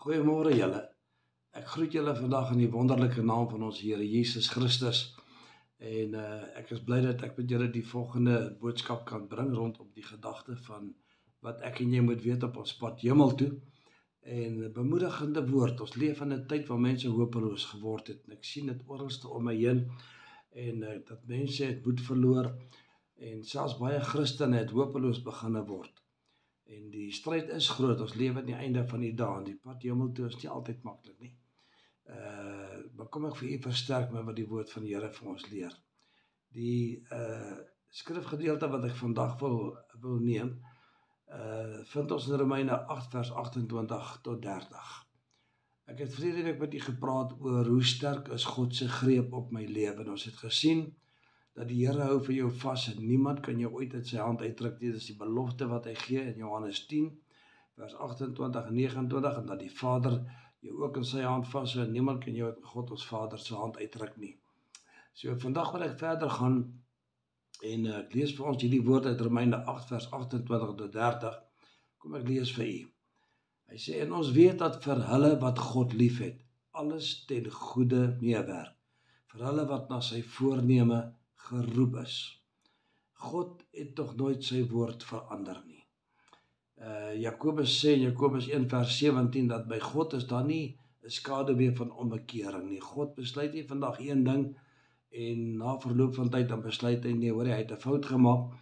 Goeiemôre julle. Ek groet julle vandag in die wonderlike naam van ons Here Jesus Christus. En ek is bly dat ek met julle die volgende boodskap kan bring rondom die gedagte van wat ek en jy moet weet op ons pad hemel toe. En 'n bemoedigende woord. Ons leef in 'n tyd waar mense hopeloos geword het. En ek sien dit oralste om my heen en dat mense het moed verloor en selfs baie Christene het hopeloos begine word. En die stryd is groot. Ons leef aan die einde van die dag en die pad hemel toe is nie altyd maklik nie. Maar kom ek vir u versterk met wat die woord van die Here vir ons leer. Die skrifgedeelte wat ek vandag wil neem, vind ons in Romeine 8 vers 28 tot 30. Ek het verlede week met u gepraat oor hoe sterk is God se greep op my lewe. En ons het gesien dat die Here hou vir jou vas en niemand kan jou ooit uit sy hand uitruk nie. Dit is die belofte wat hy gee in Johannes 10 vers 28 en 29 en dat die Vader jou ook in sy hand vashou en niemand kan jou uit God ons Vader se hand uitruk nie. So vandag wil ek verder gaan en ek lees vir ons hierdie woord uit Romeine 8 vers 28 tot 30. Kom ek lees vir u. Hy sê en ons weet dat vir hulle wat God liefhet, alles ten goeie meewerk. Vir hulle wat na sy voorneme geroep is. God het tog nooit sy woord verander nie. Jakobus sê in Jakobus 1 vers 17 dat by God is daar nie 'n skaduwee van omkering nie. God besluit nie vandag een ding en na verloop van tyd dan besluit hy nee, hoor hy het 'n fout gemaak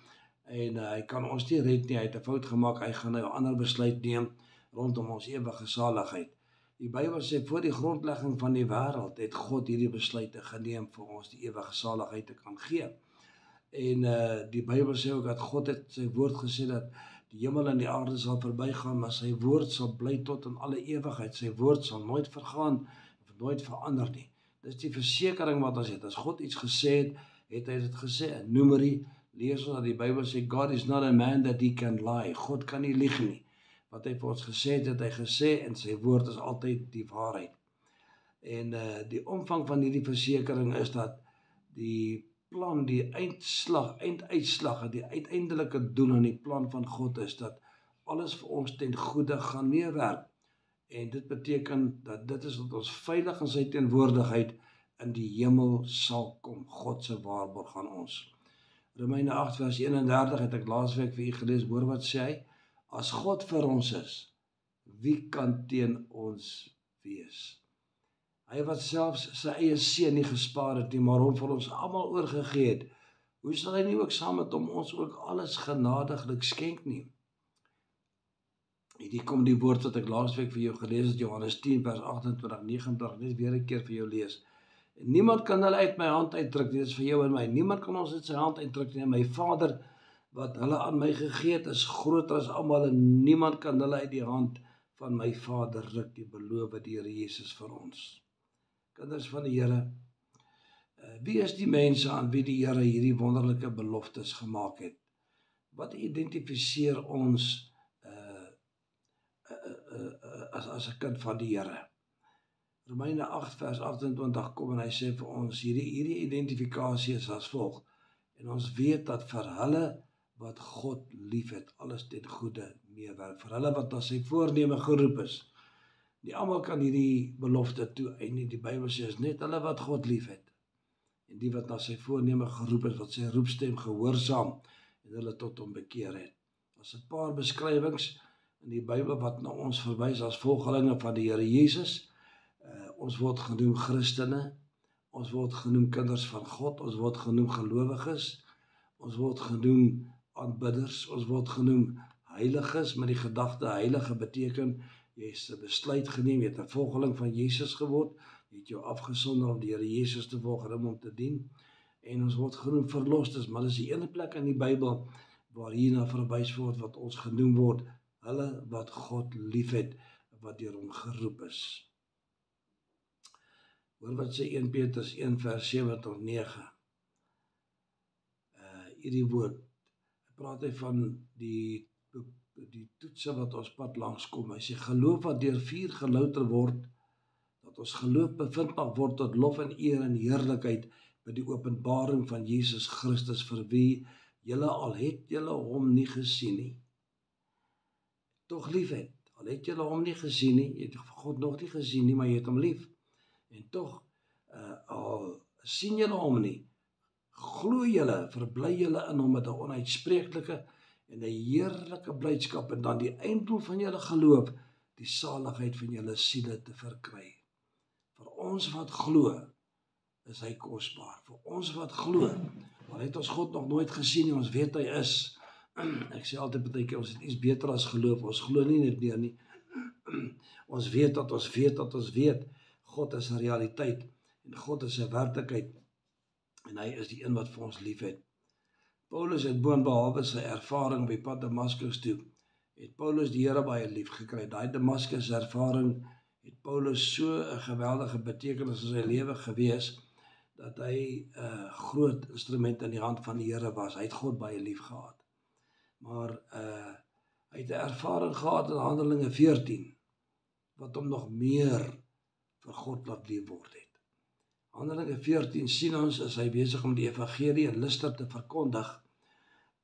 en hy kan ons nie red nie, hy het 'n fout gemaak, hy gaan nou 'n ander besluit neem rondom ons ewige saligheid. Die Bybel sê voor die grondlegging van die wêreld het God hierdie besluite geneem vir ons die ewige saligheid te kan gee. En die Bybel sê ook dat God het sy woord gesê dat die hemel en die aarde sal verbygaan, maar sy woord sal bly tot in alle ewigheid. Sy woord sal nooit vergaan, nooit verander nie. Dis die versekering wat ons het. As God iets gesê het, het hy dit gesê. In Numeri lees ons dat die Bybel sê God is not a man that he can lie. God kan nie lieg nie. Wat hy vir ons gesê het hy gesê en sy woord is altyd die waarheid. En die omvang van hierdie versekering is dat die plan, die einduitslag, die uiteindelike doel en die plan van God is dat alles vir ons ten goeie gaan meewerk. En dit beteken dat dit is dat ons veilig in sy teenwoordigheid in die hemel sal kom. God se waarborg aan ons. Romeine 8 vers 31 het ek laasweek vir u gelees. Hoor wat sê hy? As God vir ons is, wie kan teen ons wees? Hy wat selfs sy eie seun nie gespaar het nie, maar hom vir ons almal oorgegee het, hoe sal hy nie ook saam met hom ons ook alles genadiglik skenk nie? Hierdie kom die woord wat ek laasweek vir jou gelees het, Johannes 10 vers 28, 29, net weer 'n keer vir jou lees. Niemand kan hulle uit my hand uitdruk nie, dit is vir jou en my. Niemand kan ons uit sy hand uitdruk nie. My Vader wat hulle aan my gegee het is groter as almal en niemand kan hulle uit die hand van my Vader ruk, die beloof die Here Jesus vir ons. Kinders van die Here, wie is die mense aan wie die Here hierdie wonderlike beloftes gemaak het? Wat identifiseer ons as 'n kind van die Here? Romeine 8 vers 28 kom en hy sê vir ons, hierdie identifikasie is as volg. En ons weet dat vir hulle wat God liefhet, alles ten goeie meewerk. Vir hulle wat na sy voorneme geroep is. Nie almal kan hierdie belofte toeëien nie. Die Bybel sê is net hulle wat God liefhet. En die wat na sy voorneme geroep is, wat sy roepstem gehoorsaam en hulle tot hom bekeer het. Daar's 'n paar beskrywings in die Bybel wat na ons verwys as volgelinge van die Here Jesus. Ons word genoem Christene, ons word genoem kinders van God, ons word genoem gelowiges, ons word genoem aanbidders, ons word genoem heiliges, met die gedagte heilige beteken jy het 'n besluit geneem, jy het 'n volgeling van Jesus geword, jy het jou afgesonder om die Here Jesus te volg en hom te dien, en ons word genoem verlosters, maar dis die ene plek in die Bybel waar hierna verwys word wat ons genoem word, hulle wat God liefhet, wat deur hom geroep is. Hoor wat sê 1 Petrus 1 vers 7 tot 9. Hierdie woord, praat hy van die toetse wat ons pad langs kom. Hy sê geloof wat deur vuur gelouter word, dat ons geloof bevind mag word tot lof en eer en heerlikheid by die openbaring van Jesus Christus, vir wie julle al het julle hom nie gesien nie, tog lief het. Al het julle hom nie gesien nie, jy het God nog nie gesien nie, maar jy het hom lief. En tog, al sien julle hom nie, glo julle, verbly julle in hom met 'n onuitspreeklike en 'n heerlike blydskap, en dan die einddoel van julle geloof, die saligheid van julle siele te verkry. Vir ons wat glo, is hy kosbaar. Vir ons wat glo, al het ons God nog nooit gesien nie, ons weet hy is. Ek sê altyd baie keer, ons het iets beter as geloof, ons glo nie net meer nie. Ons weet dat ons weet dat ons weet, God is 'n realiteit, en God is 'n werklikheid, en hy is die een wat vir ons lief het. Paulus het boonbehalwe sy ervaring op die pad Damaskus toe, het Paulus die Here baie lief gekry. Daai Damaskus ervaring het Paulus so 'n geweldige betekenis in sy lewe gewees, dat hy 'n groot instrument in die hand van die Here was. Hy het God baie lief gehad. Maar hy het 'n ervaring gehad in Handelinge 14, wat hom nog meer vir God laat lief word het. Handelinge 14 sien ons, is hy besig om die evangelie in Lystra te verkondig,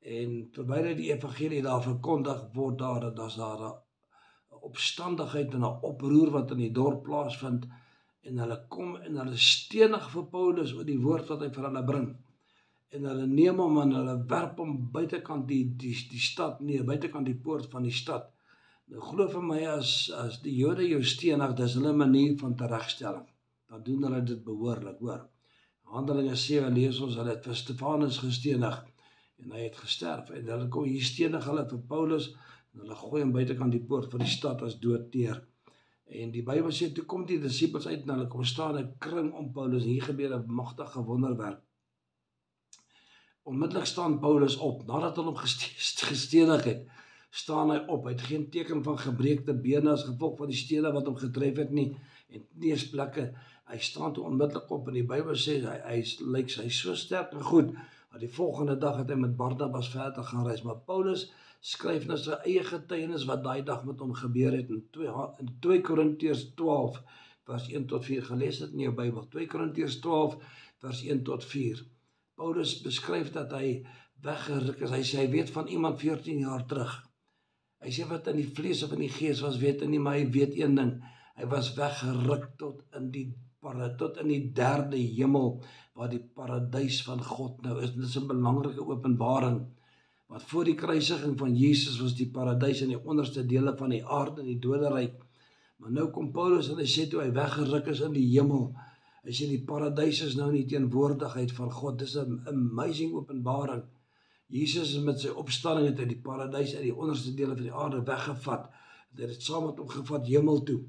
en terwyl hy die evangelie daar verkondig, word daar's daar 'n opstandigheid en 'n oproer wat in die dorp plaasvind, en hulle kom en hulle stenig vir Paulus oor die woord wat hy vir hulle bring. En hulle neem hom en hulle werp hom buitekant die stad neer, buitekant die poort van die stad. Nou glo vir my, as die Jode jou stenig, dis hulle manier van teregstelling. Dan doen hulle dit behoorlik, hoor. Handelinge 7 lees ons, hulle het vir Stefanus gestenig, en hy het gesterf, en hulle kom hier stenig hulle vir Paulus, en hulle gooi hom buitekant die poort van die stad as dood neer. En die Bybel sê, toe kom die disippels uit, en hulle kom staan in 'n kring om Paulus, en hier gebeur 'n magtige wonderwerk. Onmiddellik staan Paulus op, nadat hulle hom gestenig het, staan hy op. Hy het geen teken van gebreekte bene as gevolg van die stene wat hom getref het nie, en nie eens plekke. Hy staan toe onmiddellik op, en die Bybel sê, hy lyk so sterk en goed, dat die volgende dag het hy met Barnabas verder gaan reis. Maar Paulus skryf na sy eie getuienis wat daai dag met hom gebeur het, in 2 Korintiërs 12, vers 1 tot 4, gelees dit in jou Bybel, 2 Korintiërs 12, vers 1 tot 4. Paulus beskryf dat hy weggeruk is. Hy sê, hy weet van iemand 14 jaar terug. Hy sê wat in die vlees of in die gees was, weet hy nie, maar hy weet een ding. Hy was weggeruk tot in die derde hemel, waar die paradys van God nou is. Dit is 'n belangrike openbaring. Want voor die kruisiging van Jesus was die paradys in die onderste dele van die aarde, in die doderyk. Maar nou kom Paulus en hy sê toe hy weggeruk is in die hemel. Hy sê die paradys is nou in die teenwoordigheid van God. Dis 'n amazing openbaring. Jesus is met sy opstanding het hy die paradys uit die onderste dele van die aarde weggevat. Hy het dit saam met hom gevat hemel toe.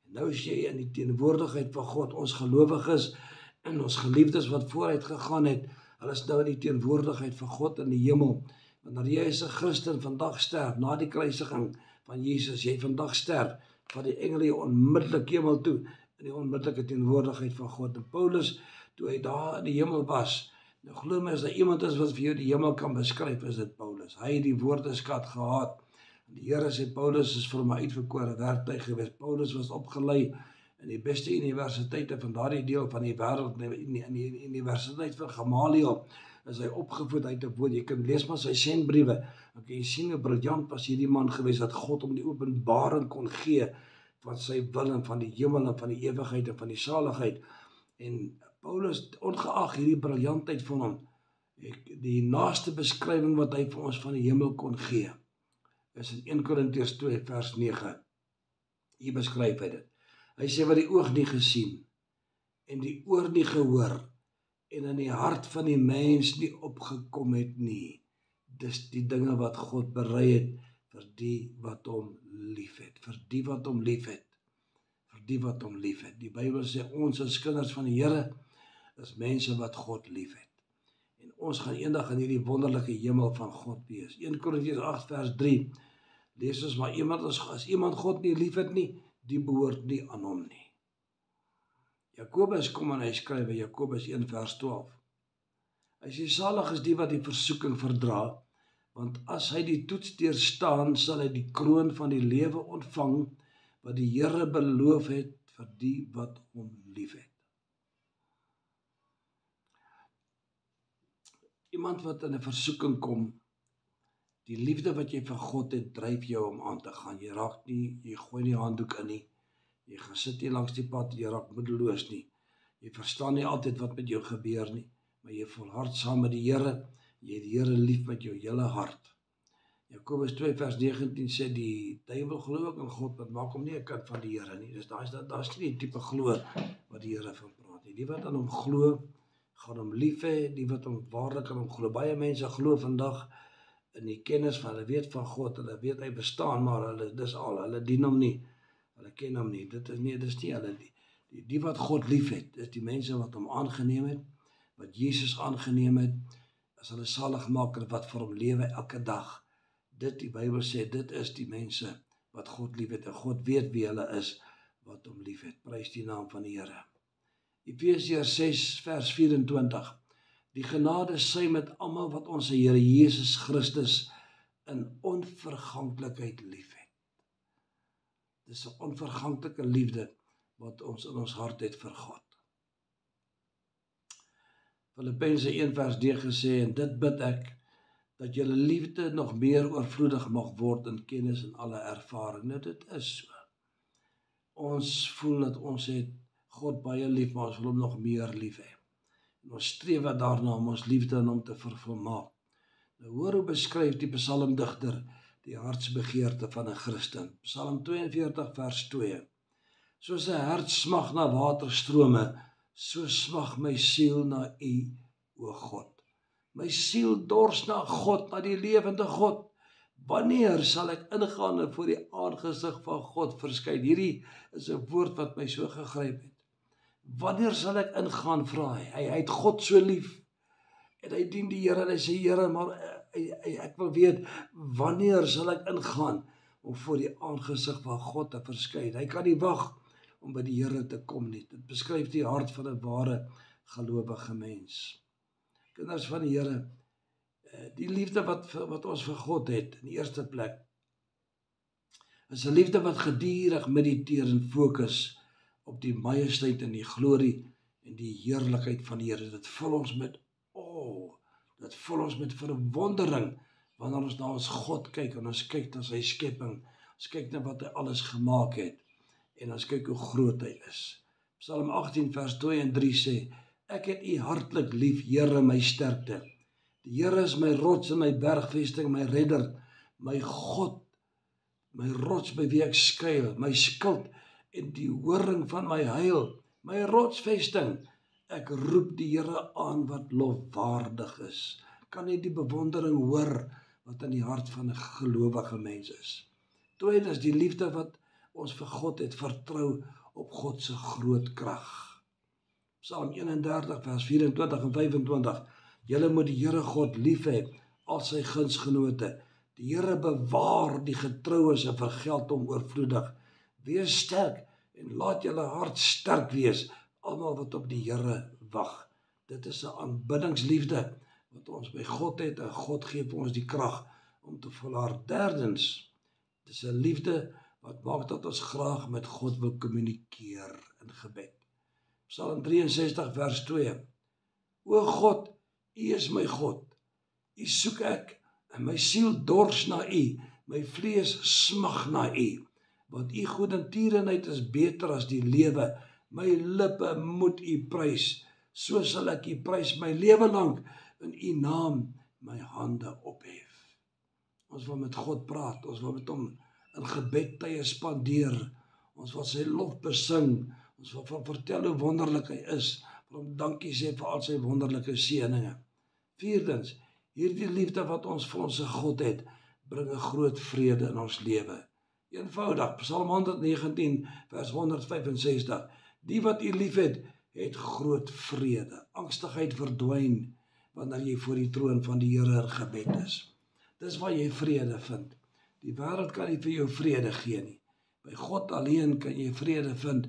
En nou is jy in die teenwoordigheid van God. Ons gelowiges en ons geliefdes wat vooruit gegaan het, hulle is nou in die teenwoordigheid van God in die hemel. Wanneer jy as 'n Christen vandag sterf, na die kruisiging van Jesus, jy vandag sterf, van die engele jou onmiddellik hemel toe, in die onmiddellike teenwoordigheid van God. En Paulus, toe hy daar in die hemel was, nou glo my, as daar iemand is wat vir jou die hemel kan beskryf, is dit Paulus. Hy het die woordeskat gehad. En die Here sê, Paulus is vir hom 'n uitverkore werktuig gewees. Paulus was opgelei in die beste universiteite van daardie deel van die wêreld, in die Universiteit van Gamaliel, is hy opgevoed uit 'n woord. Jy kan lees maar sy sendbriewe, dan kan jy sien hoe briljant was hierdie man gewees, dat God hom die openbaring kon gee, van sy wil en van die hemel en van die ewigheid en van die saligheid. En Paulus, ongeag hierdie briljantheid van hom, die naaste beskrywing wat hy vir ons van die hemel kon gee, is in 1 Korintiërs 2 vers 9. Hier beskryf hy dit. Hy sê wat die oog nie gesien, en die oor nie gehoor, en in die hart van die mens nie opgekom het nie. Dis die dinge wat God berei het vir die wat hom liefhet, vir die wat hom liefhet, vir die wat hom liefhet. Die Bybel sê ons as kinders van die Here is mense wat God liefhet. En ons gaan eendag in hierdie wonderlike hemel van God wees. 1 Korintiërs 8 vers 3 lees ons, maar as iemand God nie liefhet nie, die behoort nie aan hom nie. Jakobus kom en hy skryf in Jakobus 1 vers 12. Hy sê, salig is die wat die versoeking verdra, want as hy die toets deurstaan, sal hy die kroon van die lewe ontvang, wat die Here beloof het vir die wat hom liefhet. Iemand wat in 'n versoeking kom, Die liefde wat jy vir God het, dryf jou om aan te gaan. Jy raak nie, jy gooi nie handdoek in nie. Jy gaan sit nie langs die pad, jy raak moedeloos nie. Jy verstaan nie altyd wat met jou gebeur nie, maar jy volhard saam met die Here. Jy het die Here lief met jou hele hart. Jakobus 2 vers 19 sê die duiwel glo ook in God, maar maak hom nie 'n kind van die Here nie. Dus daar's nie die tipe glo wat die Here van praat nie. Die wat aan hom glo, gaan hom lief hê, die wat hom waarlik aan hom glo. Baie mense glo vandag in die kennis van, hulle weet van God, hulle weet hy bestaan, maar hulle dien hom nie. Hulle ken hom nie. Dis nie hulle nie. Die wat God lief het, is die mense wat hom aangeneem het, wat Jesus aangeneem het, as hulle saligmaker wat vir hom lewe elke dag. Die Bybel sê, dit is die mense wat God lief het, en God weet wie hulle is wat hom lief het. Prys die naam van die Here. Efesiërs 6 vers 24. Die genade sy met almal wat ons Here Jesus Christus in onverganklikheid lief het. Dis 'n onverganklike liefde wat ons in ons hart het vir God. Filippense 1 vers 9 sê, en dit bid ek, dat julle liefde nog meer oorvloedig mag word in kennis en alle ervaring. Nou dit is so. Ons voel dat ons het God baie lief, maar ons wil hom nog meer lief hê. En ons streef daarna om ons liefde aan hom te vervolmaak. Nou hoor hoe beskryf die psalmdigter die hartsbegeerte van 'n Christen. Psalm 42 vers 2. Soos 'n hert smag na waterstrome, so smag my siel na U, o God. My siel dors na God, na die lewende God. Wanneer sal ek ingaan en voor die aangesig van God verskyn? Hierdie is 'n woord wat my so gegryp het. Wanneer sal ek ingaan, vra hy. Hy het God so lief. En hy dien die Here en hy sê, Here, maar ek wil weet, wanneer sal ek ingaan om voor die aangesig van God te verskyn? Hy kan nie wag om by die Here te kom nie. Dit beskryf die hart van 'n ware gelowige mens. Kinders van die Here, die liefde wat ons vir God het, in die eerste plek, is 'n liefde wat gedurig mediteer en fokus op die majesteit en die glorie en die heerlikheid van die Here. Dit vul ons met dit vul ons met verwondering wanneer ons na ons God kyk en ons kyk na sy skepping, ons kyk na wat hy alles gemaak het en ons kyk hoe groot hy is. Psalm 18 vers 2 en 3 sê, ek het U hartlik lief, Here, my sterkte. Die Here is my rots en my bergvesting, my redder, my God, my rots by wie ek skuil, my skild en die horing van my heil, my rotsvesting. Ek roep die Here aan wat lofwaardig is. Kan jy die bewondering hoor wat in die hart van 'n gelowige mens is? Tweedens, die liefde wat ons vir God het, vertrou op God se groot krag. Psalm 31 vers 24 en 25. Julle moet die Here God lief hê, al sy gunsgenote. Die Here bewaar die getroues en vergeld hom oorvloedig. Wees sterk en laat julle hart sterk wees, almal wat op die Here wag. Dit is 'n aanbiddingsliefde wat ons by God het, en God gee vir ons die krag om te volhard. Derdens, dit is 'n liefde wat maak dat ons graag met God wil kommunikeer in gebed. Psalm 63 vers 2. O God, U is my God. U soek ek, en my siel dors na U, my vlees smag na U. Want U goedertierenheid is beter as die lewe. My lippe moet U prys. So sal ek U prys my lewe lank, in U naam my hande ophef. Ons wil met God praat, ons wil met hom in gebedtye spandeer, ons wil sy lof besing, ons wil van vertel hoe wonderlik hy is, vir hom dankie sê vir al sy wonderlike seëninge. Vierdens, hierdie liefde wat ons vir ons God het, bring 'n groot vrede in ons lewe. Eenvoudig, Psalm 119 vers 165, die wat U liefhet, het groot vrede. Angstigheid verdwyn wanneer jy voor die troon van die Here in gebed is. Dis waar jy vrede vind. Die wêreld kan nie vir jou vrede gee nie. By God alleen kan jy vrede vind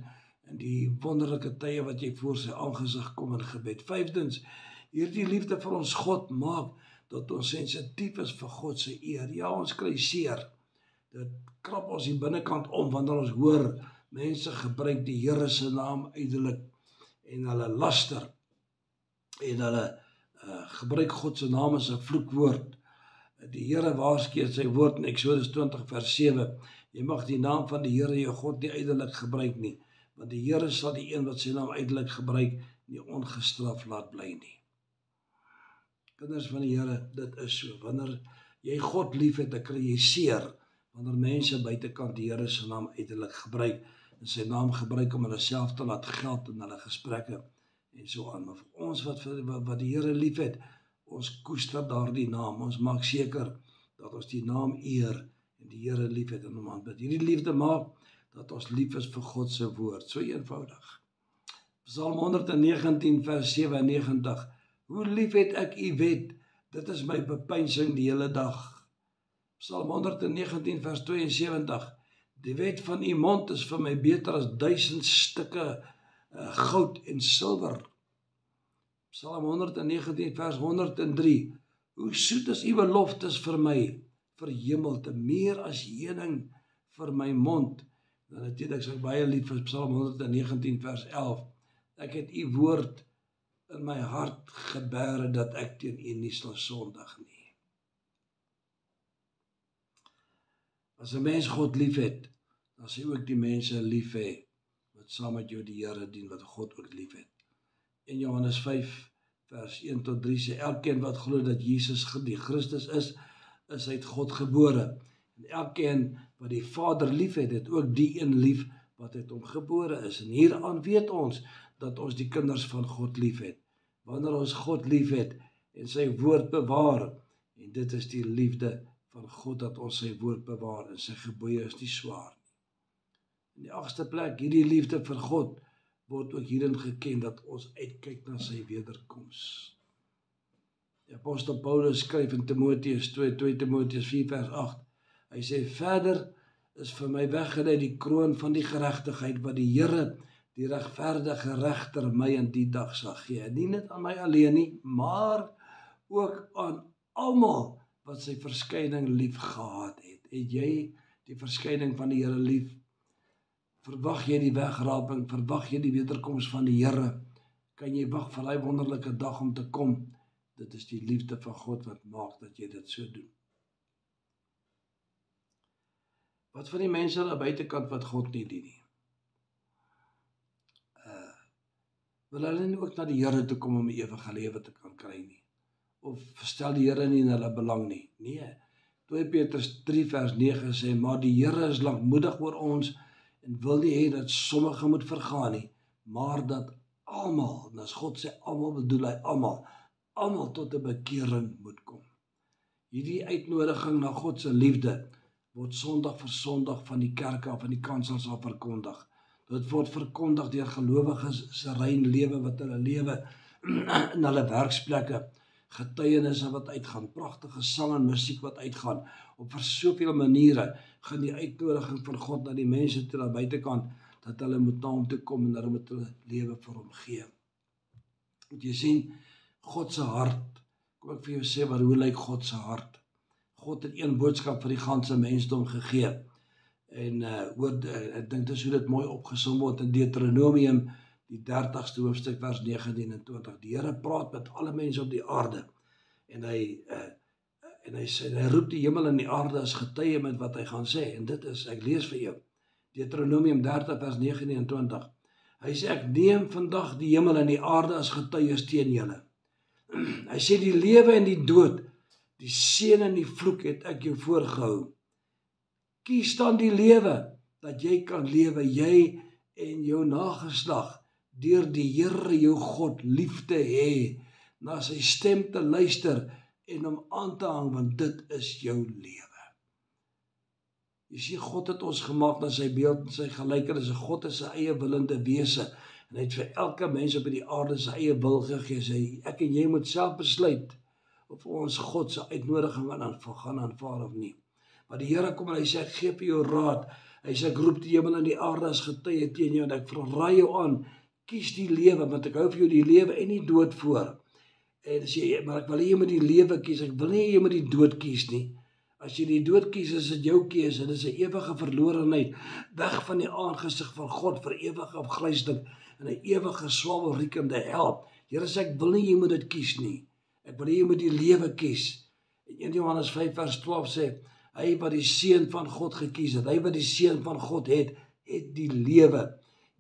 in die wonderlike tye wat jy voor sy aangesig kom in gebed. Vyfdens, hierdie liefde vir ons God maak dat ons sensitief is vir God se eer. Ja, ons kry seer. Dit krap ons die binnekant om wanneer ons hoor mense gebruik die Here se naam ydelik en hulle laster en hulle gebruik God se naam as 'n vloekwoord Die Here waarsku in sy woord in Eksodus 20 vers 7, jy mag die naam van die Here jou God nie ydelik gebruik nie, want die Here sal die een wat sy naam ydelik gebruik, nie ongestraf laat bly nie. Kinders van die Here, dit is so, wanneer jy God lief het, dan kry jy seer, wanneer mense buitekant die Here se naam ydelik gebruik, en sy naam gebruik om hulle self te laat geld in hulle gesprekke, en so aan. Maar vir ons wat die Here lief het, ons koester daardie naam, ons maak seker dat ons die naam eer en die Here lief het en hom aanbid. Hierdie liefde maak dat ons lief is vir God se woord, so eenvoudig. Psalm 119 vers 97, hoe lief het ek u wet, dit is my bepeinsing die hele dag. Psalm 119 vers 72, die wet van u mond is vir my beter as 1000 stukke goud en silwer. Psalm 119 vers 103, hoe soet is uw beloftes vir my, vir hemelte, meer as heuning vir my mond. Dan natuurlik is ek baie lief vir Psalm 119 vers 11, ek het u woord in my hart gebere, dat ek teen u nie sal sondig nie. As 'n mens God lief het, dan sê ook die mense lief hê, wat saam met jou die Here dien, wat God ook lief het. In Johannes 5 vers 1 tot 3 sê, elkeen wat glo dat Jesus die Christus is uit God gebore. En elkeen wat die Vader lief het, het ook die een lief wat uit hom gebore is. En hieraan weet ons dat ons die kinders van God lief het. Wanneer ons God lief het en sy woord bewaar, en dit is die liefde van God, dat ons sy woord bewaar en sy gebooie is nie swaar nie. In die 8ste plek, hierdie liefde vir God word ook hierin geken dat ons uitkyk na sy wederkoms. Die apostel Paulus skryf in Timoteus 2 Timoteus 4 vers 8, hy sê, verder is vir my weggelei die kroon van die geregtigheid wat die Here, die regverdige regter, my in die dag sal gee. En nie net aan my alleen nie, maar ook aan almal wat sy verskyning lief gehad het. Het jy die verskyning van die Here lief? Verwag jy die wegraping? Verwag jy die wederkoms van die Here? Kan jy wag vir daai wonderlike dag om te kom? Dit is die liefde van God wat maak dat jy dit so doen. Wat van die mense aan die buitekant wat God nie dien nie? Wil hulle nie ook na die Here toe kom om die ewige lewe te kan kry nie? Of stel die Here nie in hulle belang nie? Nee, 2 Petrus 3 vers 9 sê, maar die Here is lankmoedig oor ons en wil nie hê dat sommige moet vergaan nie, maar dat almal, en as God sê almal, bedoel hy almal tot 'n bekering moet kom. Hierdie uitnodiging na God se liefde word Sondag vir Sondag van die kerke of van die kansels af verkondig. Dit word verkondig deur gelowiges se rein lewe wat hulle lewe in hulle werksplekke, getuienisse wat uitgaan, pragtige sang en musiek wat uitgaan. Op vir soveel maniere gaan die uitnodiging van God na die mense toe aan buitekant, dat hulle moet na hom toe kom en hulle moet hulle lewe vir hom gee. Moet jy sien, God se hart, kom ek vir jou sê, maar hoe lyk God se hart? God het een boodskap vir die ganse mensdom gegee. En ek dink dis hoe dit mooi opgesom word in Deuteronomium, die 30ste hoofstuk vers 19 en 20. Die Here praat met alle mense op die aarde. En hy sê, hy roep die hemel en die aarde as getuie met wat hy gaan sê. En dit is, ek lees vir jou, Deuteronomium 30 vers 19 en 20. Hy sê, ek neem vandag die hemel en die aarde as getuies teen julle. Hy sê, die lewe en die dood, die seën en die vloek het ek jou voorgehou. Kies dan die lewe, dat jy kan lewe, jy en jou nageslag, deur die Here jou God lief te hê, na sy stem te luister en hom aan te hang, want dit is jou lewe. Jy sien, God het ons gemaak na sy beeld en sy gelykenis. God is sy eie willende wese en hy het vir elke mens op die aarde sy eie wil gegee. Sê, ek en jy moet self besluit of ons God se uitnodiging gaan aanvaar of nie. Maar die Here kom en hy sê, ek gee vir jou raad. Hy sê, ek roep die hemel en die aarde as getuie teen jou en ek raai jou aan, kies die lewe, want ek hou vir jou die lewe en die dood voor. En sê, maar ek wil nie jy moet die lewe kies, ek wil nie jy moet die dood kies nie. As jy die dood kies, is dit jou keuse, dit is 'n ewige verlorenheid, weg van die aangesig van God, vir ewige afgrysing en 'n ewige swavelriekende hel. Here sê, ek wil nie jy moet dit kies nie. Ek wil nie jy moet die lewe kies. En 1 Johannes 5 vers 12 sê, hy wat die seun van God gekies het, hy wat die seun van God het die lewe.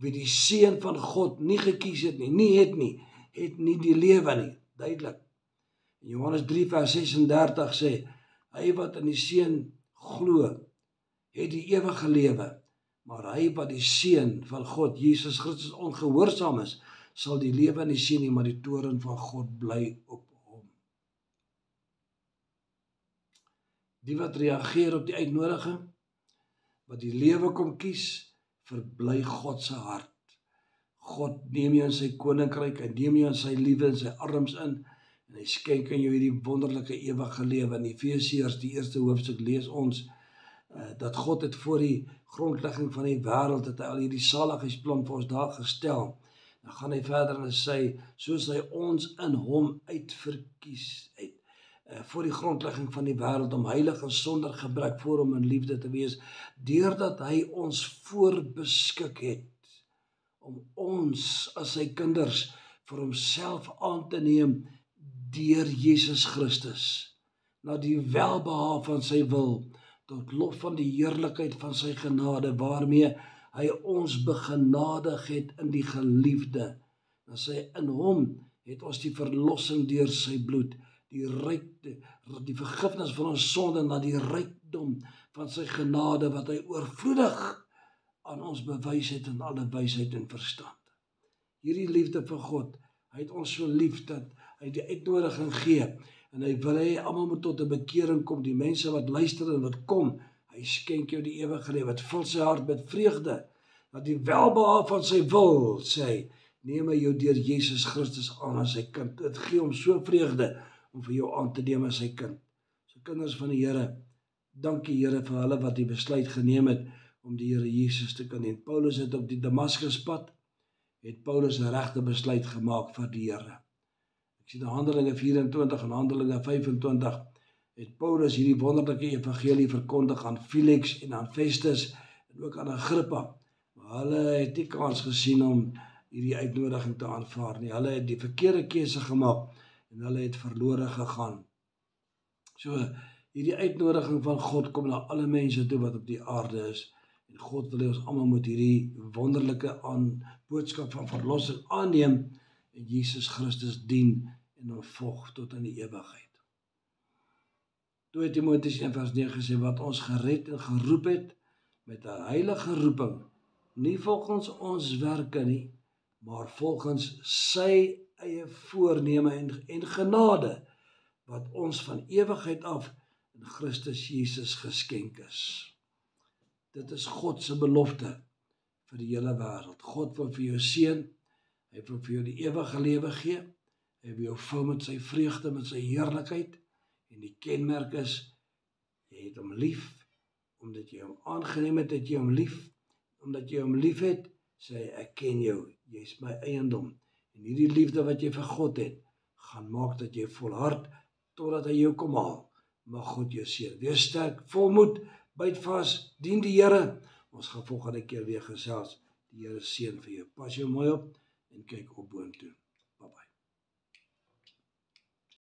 Wie die seun van God nie gekies het nie, het nie die lewe nie. Duidelik. En Johannes 3 vers 36 sê, hy wat in die seun glo, het die ewige lewe, maar hy wat die seun van God, Jesus Christus, ongehoorsaam is, sal die lewe nie sien nie, maar die toorn van God bly op hom. Die wat reageer op die uitnodiging, wat die lewe kom kies, verbly God se hart. God neem jou in sy koninkryk, hy neem jou in sy liefde in sy arms in, en hy skenk aan jou hierdie wonderlike ewige lewe. In Efesiërs, die 1ste hoofstuk, lees ons, dat God het voor die grondlegging van die wêreld, het hy al hierdie saligheidsplan vir ons daar gestel. Dan gaan hy verder en sê, soos hy ons in hom uitverkies het, voor die grondlegging van die wêreld, om heilig en sonder gebrek voor hom in liefde te wees, deurdat hy ons voorbeskik het, om ons as sy kinders vir homself aan te neem deur Jesus Christus, na die welbehae van sy wil, tot lof van die heerlikheid van sy genade, waarmee hy ons begenadig het in die geliefde. Dan sê hy, in hom het ons die verlossing deur sy bloed, die vergifnis van ons sonde, na die rykdom van sy genade, wat hy oorvloedig aan ons bewys het in alle wysheid en verstand. Hierdie liefde vir God, hy het ons so lief dat hy die uitnodiging gee, en hy wil hê almal moet tot 'n bekering kom, die mense wat luister en wat kom, hy skenk jou die ewige lewe, wat vul sy hart met vreugde, dat die welbehae van sy wil, sê hy, neem hy jou deur Jesus Christus aan as sy kind. Dit gee hom so vreugde om vir jou aan te neem as sy kind. So kinders van die Here, dankie Here vir hulle wat die besluit geneem het om die Here Jesus te kan dien. Paulus het op die Damaskuspad, het Paulus 'n regte besluit gemaak vir die Here. Ek sien in Handelinge 24 en Handelinge 25, het Paulus hierdie wonderlike evangelie verkondig aan Felix en aan Festus, en ook aan Agrippa. Maar hulle het nie kans gesien om hierdie uitnodiging te aanvaar nie. Hulle het die verkeerde keuse gemaak, en hulle het verlore gegaan. So, hierdie uitnodiging van God kom na alle mense toe wat op die aarde is, en God wil hê ons almal moet hierdie wonderlike boodskap van verlossing aanneem, en Jesus Christus dien en hom volg tot in die ewigheid. 2 Timoteus 1 vers 9 sê, wat ons gered en geroep het met 'n heilige roeping, nie volgens ons werke nie, maar volgens sy eie voorneme en genade, wat ons van ewigheid af in Christus Jesus geskenk is. Dit is God se belofte vir die hele wêreld. God wil vir jou seën, hy wil vir jou die ewige lewe gee, hy wil jou vul met sy vreugde, met sy heerlikheid, en die kenmerk is, jy het hom lief, omdat jy hom aangeneem het, het jy hom lief, omdat jy hom lief het, sê hy, ek ken jou, jy is my eiendom, en hierdie liefde wat jy vir God het, gaan maak dat jy volhard, totdat hy jou kom haal. Mag God jou seën. Wees sterk, volmoed, byt vas, dien die Here. Ons gaan volgende keer weer gesels. Die Here seën vir jou. Pas jou mooi op en kyk op boontoe.